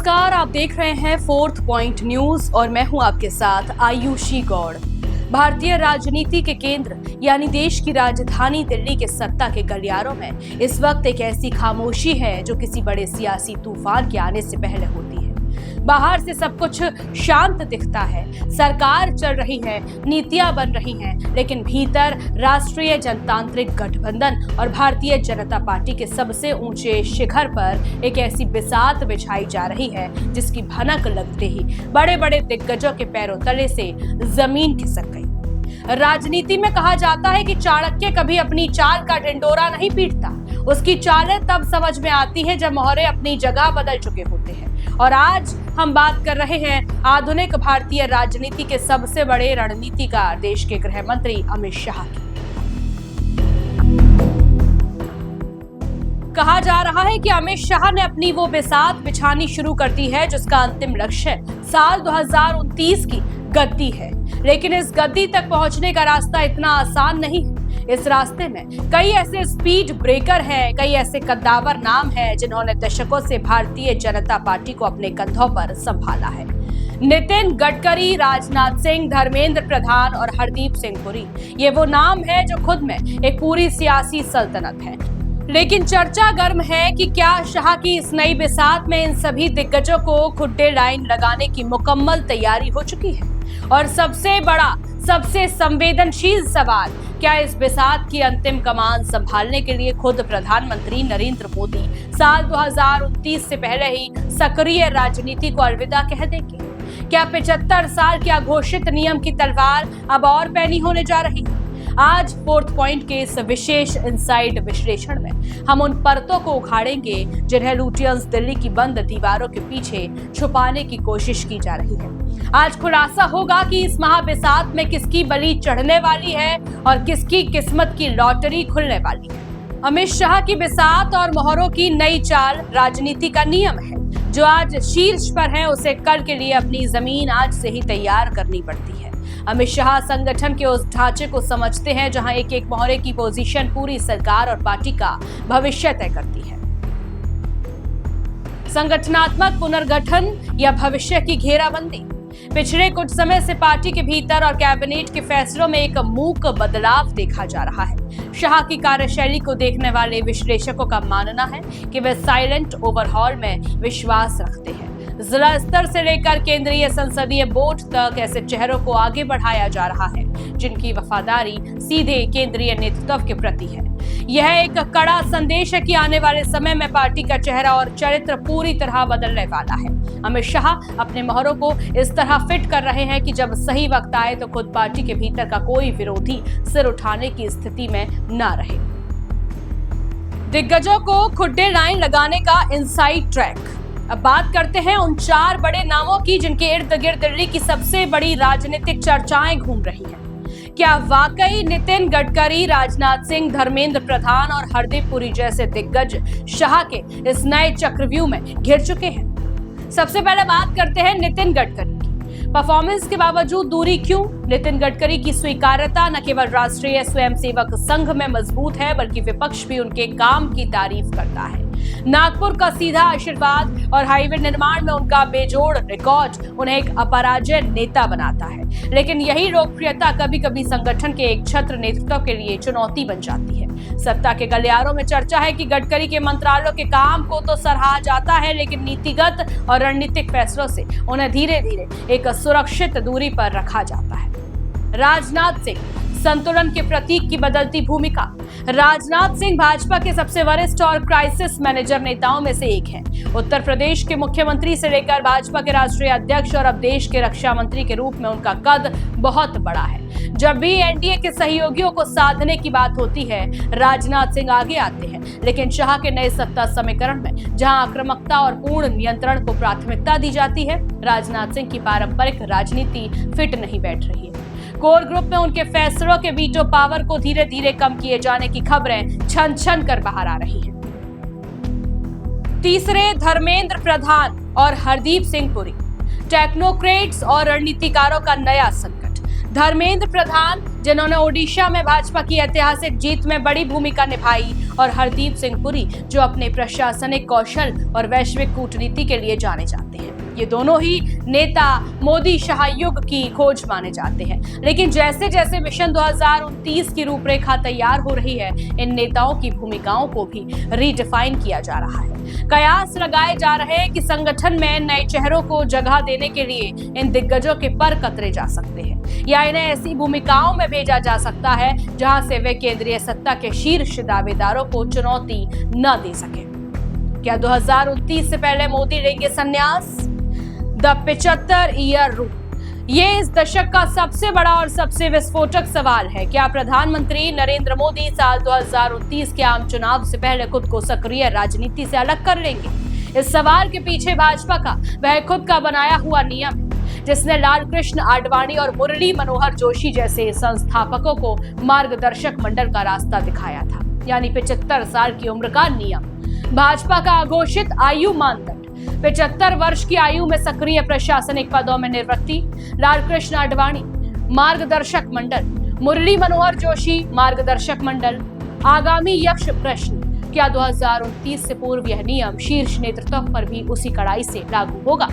नमस्कार, आप देख रहे हैं फोर्थ पॉइंट न्यूज और मैं हूं आपके साथ आयुषी गौड़। भारतीय राजनीति के केंद्र यानी देश की राजधानी दिल्ली के सत्ता के गलियारों में इस वक्त एक ऐसी खामोशी है जो किसी बड़े सियासी तूफान के आने से पहले होती है। बाहर से सब कुछ शांत दिखता है, सरकार चल रही है, नीतियां बन रही हैं, लेकिन भीतर राष्ट्रीय जनतांत्रिक गठबंधन और भारतीय जनता पार्टी के सबसे ऊंचे शिखर पर एक ऐसी बिसात बिछाई जा रही है जिसकी भनक लगते ही बड़े बड़े दिग्गजों के पैरों तले से जमीन खिसक गई। राजनीति में कहा जाता है कि चाणक्य कभी अपनी चाल का ढिंढोरा नहीं पीटता, उसकी चालें तब समझ में आती है जब मोहरे अपनी जगह बदल चुके होते हैं। और आज हम बात कर रहे हैं आधुनिक भारतीय राजनीति के सबसे बड़े रणनीतिकार देश के गृह मंत्री अमित शाह की। कहा जा रहा है कि अमित शाह ने अपनी वो बिसात बिछानी शुरू कर दी है जिसका अंतिम लक्ष्य साल 2029 की गद्दी है, लेकिन इस गद्दी तक पहुंचने का रास्ता इतना आसान नहीं है। इस रास्ते में कई ऐसे स्पीड ब्रेकर हैं, कई ऐसे कद्दावर नाम हैं जिन्होंने दशकों से भारतीय जनता पार्टी को अपने कंधों पर संभाला है। नितिन गडकरी, राजनाथ सिंह, धर्मेंद्र प्रधान और हरदीप सिंह पुरी, ये वो नाम है जो खुद में एक पूरी सियासी सल्तनत है। लेकिन चर्चा गर्म है कि क्या शाह की इस नई बिसात में इन सभी दिग्गजों को खुड्डे लाइन लगाने की मुकम्मल तैयारी हो चुकी है। और सबसे बड़ा, सबसे संवेदनशील सवाल, क्या इस बिसात की अंतिम कमान संभालने के लिए खुद प्रधानमंत्री नरेंद्र मोदी साल 2029 से पहले ही सक्रिय राजनीति को अलविदा कह देंगे? क्या 75 साल के अघोषित नियम की तलवार अब और पैनी होने जा रही है? आज फोर्थ पॉइंट के इस विशेष इनसाइड विश्लेषण में हम उन परतों को उखाड़ेंगे जिन्हें लुटियंस दिल्ली की बंद दीवारों के पीछे छुपाने की कोशिश की जा रही है। आज खुलासा होगा कि इस महाबिसात में किसकी बलि चढ़ने वाली है और किसकी किस्मत की लॉटरी खुलने वाली है। अमित शाह की बिसात और मोहरों की नई चाल राजनीति का नियम है। जो आज शीर्ष पर है उसे कल के लिए अपनी जमीन आज से ही तैयार करनी पड़ती है। अमित शाह संगठन के उस ढांचे को समझते हैं जहां एक एक मोहरे की पोजीशन पूरी सरकार और पार्टी का भविष्य तय करती है। संगठनात्मक पुनर्गठन या भविष्य की घेराबंदी। पिछले कुछ समय से पार्टी के भीतर और कैबिनेट के फैसलों में एक मूक बदलाव देखा जा रहा है। शाह की कार्यशैली को देखने वाले विश्लेषकों का मानना है कि वे साइलेंट ओवरहॉल में विश्वास रखते हैं। जिला स्तर से लेकर केंद्रीय संसदीय बोर्ड तक ऐसे चेहरों को आगे बढ़ाया जा रहा है जिनकी वफादारी सीधे केंद्रीय नेतृत्व के प्रति है। यह एक कड़ा संदेश है कि आने वाले समय में पार्टी का चेहरा और चरित्र पूरी तरह बदलने वाला है। अमित शाह अपने मोहरों को इस तरह फिट कर रहे हैं कि जब सही वक्त आए तो खुद पार्टी के भीतर का कोई विरोधी सिर उठाने की स्थिति में न रहे। दिग्गजों को खुड्डे लाइन लगाने का इनसाइड ट्रैक। अब बात करते हैं उन 4 बड़े नामों की जिनके इर्द गिर्द दिल्ली की सबसे बड़ी राजनीतिक चर्चाएं घूम रही हैं। क्या वाकई नितिन गडकरी, राजनाथ सिंह, धर्मेंद्र प्रधान और हरदीप पुरी जैसे दिग्गज शाह के इस नए चक्रव्यूह में घिर चुके हैं? सबसे पहले बात करते हैं नितिन गडकरी की। परफॉर्मेंस के बावजूद दूरी क्यों? नितिन गडकरी की स्वीकार्यता न केवल राष्ट्रीय स्वयंसेवक संघ में मजबूत है बल्कि विपक्ष भी उनके काम की तारीफ करता है। नागपुर का सीधा आशीर्वाद और हाईवे निर्माण में उनका बेजोड़ रिकॉर्ड उन्हें एक अपराजय नेता बनाता है। लेकिन यही लोकप्रियता कभी कभी संगठन के एक छत्र नेतृत्व के लिए चुनौती बन जाती है। सत्ता के गलियारों में चर्चा है कि गडकरी के मंत्रालयों के काम को तो सराहा जाता है, लेकिन नीतिगत और रणनीतिक फैसलों से उन्हें धीरे धीरे एक सुरक्षित दूरी पर रखा जाता है। राजनाथ सिंह, संतुलन के प्रतीक की बदलती भूमिका। राजनाथ सिंह भाजपा के सबसे वरिष्ठ और क्राइसिस मैनेजर नेताओं में से एक हैं। उत्तर प्रदेश के मुख्यमंत्री से लेकर भाजपा के राष्ट्रीय अध्यक्ष और अब देश के रक्षा मंत्री के रूप में उनका कद बहुत बड़ा है। जब भी एनडीए के सहयोगियों को साधने की बात होती है, राजनाथ सिंह आगे आते हैं। लेकिन शाह के नए सत्ता समीकरण में जहां आक्रामकता और पूर्ण नियंत्रण को प्राथमिकता दी जाती है, राजनाथ सिंह की पारंपरिक राजनीति फिट नहीं बैठ रही है। कोर ग्रुप में उनके फैसलों के वीटो पावर को धीरे धीरे कम किए जाने की खबरें छन छन कर बाहर आ रही हैं। तीसरे, धर्मेंद्र प्रधान और हरदीप सिंह पुरी, टेक्नोक्रेट्स और रणनीतिकारों का नया संकट। धर्मेंद्र प्रधान, जिन्होंने ओडिशा में भाजपा की ऐतिहासिक जीत में बड़ी भूमिका निभाई, और हरदीप सिंह पुरी, जो अपने प्रशासनिक कौशल और वैश्विक कूटनीति के लिए जाने जाते हैं। ये दोनों ही नेता मोदी शाह युग की खोज माने जाते हैं। लेकिन जैसे जैसे मिशन 2029 की रूपरेखा तैयार हो रही है, इन नेताओं की भूमिकाओं को भी रीडिफाइन किया जा रहा है। कयास लगाए जा रहे हैं कि संगठन में नए चेहरों को जगह देने के लिए इन दिग्गजों के पर कतरे जा सकते हैं, या इन्हें ऐसी भूमिकाओं में भेजा जा सकता है जहां से वे केंद्रीय सत्ता के शीर्ष दावेदारों को चुनौती न दे सके। क्या 2029 से पहले मोदी लेंगे संन्यास? द 75 ईयर रूल, ये इस दशक का सबसे बड़ा और सबसे विस्फोटक सवाल है। क्या प्रधानमंत्री नरेंद्र मोदी साल 2029 के आम चुनाव से पहले खुद को सक्रिय राजनीति से अलग कर लेंगे? इस सवाल के पीछे भाजपा का वह खुद का बनाया हुआ नियम है, जिसने लालकृष्ण आडवाणी और मुरली मनोहर जोशी जैसे संस्थापकों को मार्गदर्शक मंडल का रास्ता दिखाया था, यानी 75 साल की उम्र का नियम। भाजपा का अघोषित आयु मानदंड 75 वर्ष की आयु में सक्रिय प्रशासनिक पदों में निवृत्ति। लालकृष्ण आडवाणी मार्गदर्शक मंडल, मुरली मनोहर जोशी मार्गदर्शक मंडल। आगामी यक्ष प्रश्न, क्या 2029 से पूर्व यह नियम शीर्ष नेतृत्व पर भी उसी कड़ाई से लागू होगा?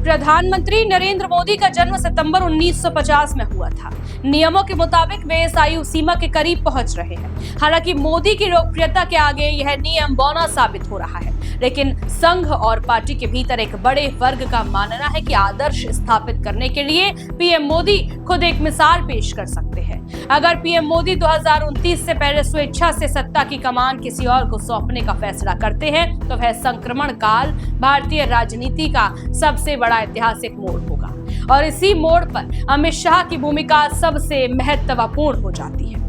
प्रधानमंत्री नरेंद्र मोदी का जन्म सितंबर 1950 में हुआ था। नियमों के मुताबिक वे इस आयु सीमा के करीब पहुंच रहे हैं। हालांकि मोदी की लोकप्रियता के आगे यह नियम बौना साबित हो रहा है, लेकिन संघ और पार्टी के भीतर एक बड़े वर्ग का मानना है कि आदर्श स्थापित करने के लिए पीएम मोदी खुद एक मिसाल पेश कर सकते हैं। अगर पीएम मोदी 2029 से पहले स्वेच्छा से सत्ता की कमान किसी और को सौंपने का फैसला करते हैं, तो वह संक्रमण काल भारतीय राजनीति का सबसे बड़ा ऐतिहासिक मोड़ होगा, और इसी मोड़ पर अमित शाह की भूमिका सबसे महत्वपूर्ण हो जाती है।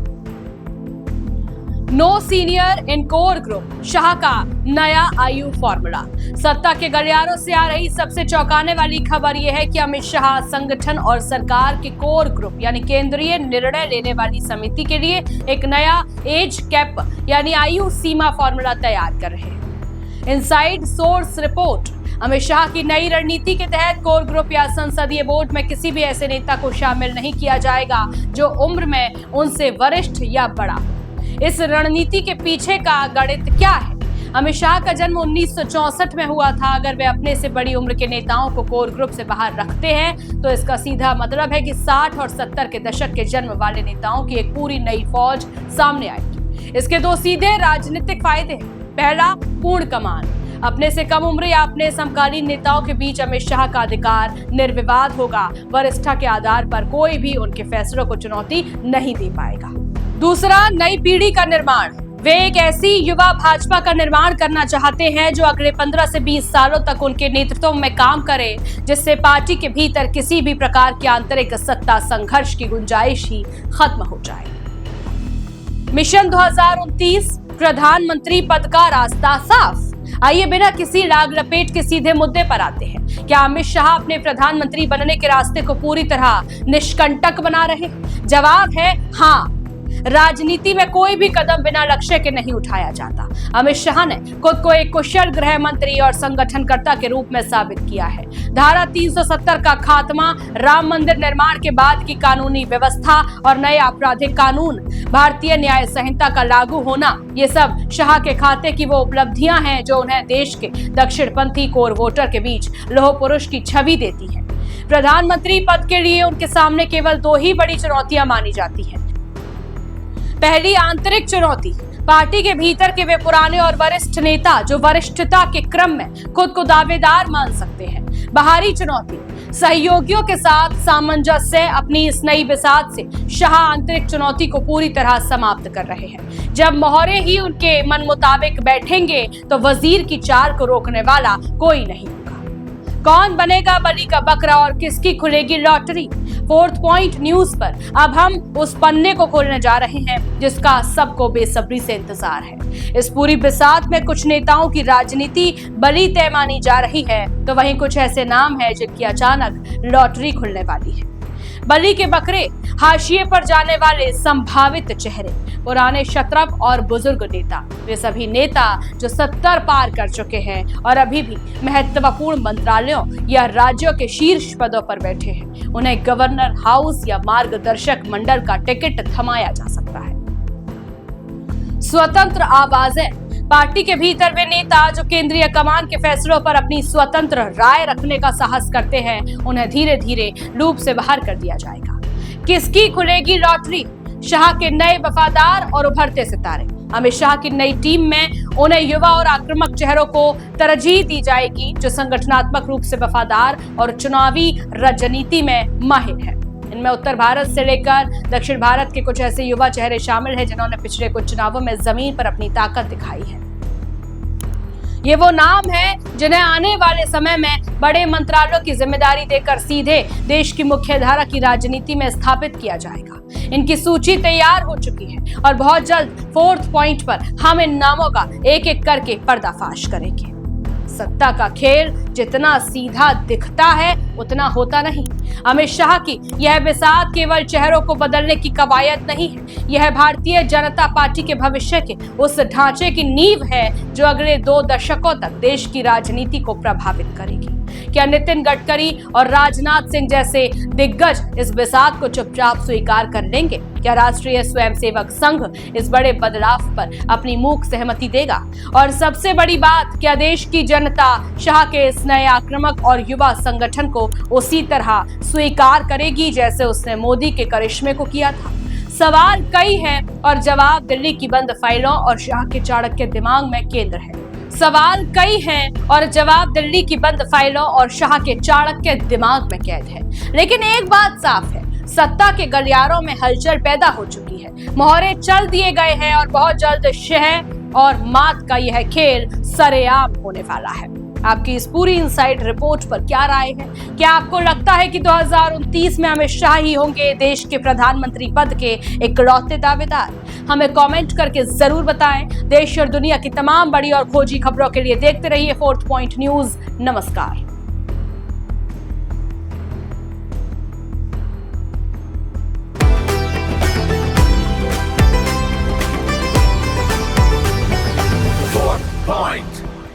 No senior in core group, Shah का नया आयु फॉर्मूला। सत्ता के गलियारों से आ रही सबसे चौंकाने वाली खबर यह है कि अमित शाह संगठन और सरकार के कोर ग्रुप यानी केंद्रीय निर्णय लेने वाली समिति के लिए एक नया एज कैप यानी आयु सीमा फॉर्मूला तैयार कर रहे हैं। Inside source report, Amit Shah की नई रणनीति के तहत कोर ग्रुप या संसदीय बोर्ड में किसी भी ऐसे नेता को शामिल नहीं किया जाएगा जो उम्र में उनसे वरिष्ठ या बड़ा। इस रणनीति के पीछे का गणित क्या है? अमित शाह का जन्म 1964 में हुआ था। अगर वे अपने से बड़ी उम्र के नेताओं को कोर ग्रुप से बाहर रखते हैं, तो इसका सीधा मतलब है कि 60 और 70 के दशक के जन्म वाले नेताओं की एक पूरी नई फौज सामने आएगी। इसके दो सीधे राजनीतिक फायदे हैं। पहला, पूर्ण कमान। अपने से कम उम्र या अपने समकालीन नेताओं के बीच अमित शाह का अधिकार निर्विवाद होगा। वरिष्ठता के आधार पर कोई भी उनके फैसलों को चुनौती नहीं दे पाएगा। दूसरा, नई पीढ़ी का निर्माण। वे एक ऐसी युवा भाजपा का निर्माण करना चाहते हैं जो अगले 15 से 20 सालों तक उनके नेतृत्व में काम करे, जिससे पार्टी के भीतर किसी भी प्रकार के आंतरिक सत्ता संघर्ष की गुंजाइश ही खत्म हो जाए। मिशन 2029, प्रधानमंत्री पद का रास्ता साफ। आइए बिना किसी लाग लपेट के सीधे मुद्दे पर आते हैं। क्या अमित शाह अपने प्रधानमंत्री बनने के रास्ते को पूरी तरह निष्कंटक बना रहे? जवाब है हाँ। राजनीति में कोई भी कदम बिना लक्ष्य के नहीं उठाया जाता। अमित शाह ने खुद को एक कुशल गृह मंत्री और संगठनकर्ता के रूप में साबित किया है। धारा 370 का खात्मा, राम मंदिर निर्माण के बाद की कानूनी व्यवस्था और नए आपराधिक कानून, भारतीय न्याय संहिता का लागू होना, ये सब शाह के खाते की वो उपलब्धियां हैं जो उन्हें देश के दक्षिणपंथी कोर वोटर के बीच लौह पुरुष की छवि देती है। प्रधानमंत्री पद के लिए उनके सामने केवल दो ही बड़ी चुनौतियां मानी जाती हैं। पहली, आंतरिक चुनौती। पार्टी के भीतर के वे पुराने और वरिष्ठ नेता जो वरिष्ठता के क्रम में खुद को दावेदार मान सकते हैं। बाहरी चुनौती, सहयोगियों के साथ सामंजस्य। अपनी इस नई बिसात से शाह आंतरिक चुनौती को पूरी तरह समाप्त कर रहे हैं। जब मोहरे ही उनके मन मुताबिक बैठेंगे, तो वजीर की चाल को रोकने वाला कोई नहीं होगा। कौन बनेगा बलि का बकरा और किसकी खुलेगी लॉटरी? फोर्थ पॉइंट न्यूज पर अब हम उस पन्ने को खोलने जा रहे हैं जिसका सबको बेसब्री से इंतजार है। इस पूरी बिसात में कुछ नेताओं की राजनीति बलि तय मानी जा रही है, तो वहीं कुछ ऐसे नाम हैं जिनकी अचानक लॉटरी खुलने वाली है। बलि के बकरे, हाशिए पर जाने वाले संभावित चेहरे, पुराने शत्रप और बुजुर्ग नेता, वे सभी नेता जो 70 पार कर चुके हैं और अभी भी महत्वपूर्ण मंत्रालयों या राज्यों के शीर्ष पदों पर बैठे हैं, उन्हें गवर्नर हाउस या मार्गदर्शक मंडल का टिकट थमाया जा सकता है। स्वतंत्र आवाजें, पार्टी के भीतर वे नेता जो केंद्रीय कमान के फैसलों पर अपनी स्वतंत्र राय रखने का साहस करते हैं, उन्हें धीरे धीरे लूप से बाहर कर दिया जाएगा। किसकी खुलेगी लॉटरी? शाह के नए वफादार और उभरते सितारे। अमित शाह की नई टीम में उन्हें युवा और आक्रामक चेहरों को तरजीह दी जाएगी जो संगठनात्मक रूप से वफादार और चुनावी राजनीति में माहिर है। इनमें उत्तर भारत से लेकर दक्षिण भारत के कुछ ऐसे युवा चेहरे शामिल हैं जिन्होंने पिछले कुछ चुनावों में जमीन पर अपनी ताकत दिखाई है। ये वो नाम हैं जिन्हें आने वाले समय में बड़े मंत्रालयों की जिम्मेदारी देकर सीधे देश की मुख्यधारा की राजनीति में स्थापित किया जाएगा। इनकी सूची तैयार हो चुकी है और बहुत जल्द 4th पॉइंट पर हम इन नामों का एक एक करके पर्दाफाश करेंगे। सत्ता का खेल जितना सीधा दिखता है उतना होता नहीं। अमित शाह की यह बिसात केवल चेहरों को बदलने की कवायद नहीं है, यह भारतीय जनता पार्टी के भविष्य के उस ढांचे की नींव है जो अगले 2 दशकों तक देश की राजनीति को प्रभावित करेगी। क्या नितिन गडकरी और राजनाथ सिंह जैसे दिग्गज इस बिसात को चुपचाप स्वीकार कर लेंगे? क्या राष्ट्रीय स्वयंसेवक संघ इस बड़े बदलाव पर अपनी मूक सहमति देगा? और सबसे बड़ी बात, क्या देश की जनता शाह के इस नए आक्रामक और युवा संगठन को उसी तरह स्वीकार करेगी जैसे उसने मोदी के करिश्मे को किया था? सवाल कई हैं और जवाब दिल्ली की बंद फाइलों और शाह के चाणक्य दिमाग में केंद्र है। सवाल कई हैं और जवाब दिल्ली की बंद फाइलों और शाह के चाणक्य दिमाग में कैद है। लेकिन एक बात साफ है, सत्ता के गलियारों में हलचल पैदा हो चुकी है, मोहरे चल दिए गए हैं और बहुत जल्द शह और मात का यह खेल सरेआम होने वाला है। आपकी इस पूरी इनसाइड रिपोर्ट पर क्या राय है? क्या आपको लगता है कि 2029 में अमित शाह ही होंगे देश के प्रधानमंत्री पद के इकलौते दावेदार? हमें कमेंट करके जरूर बताएं। देश और दुनिया की तमाम बड़ी और खोजी खबरों के लिए देखते रहिए 4th पॉइंट न्यूज। नमस्कार।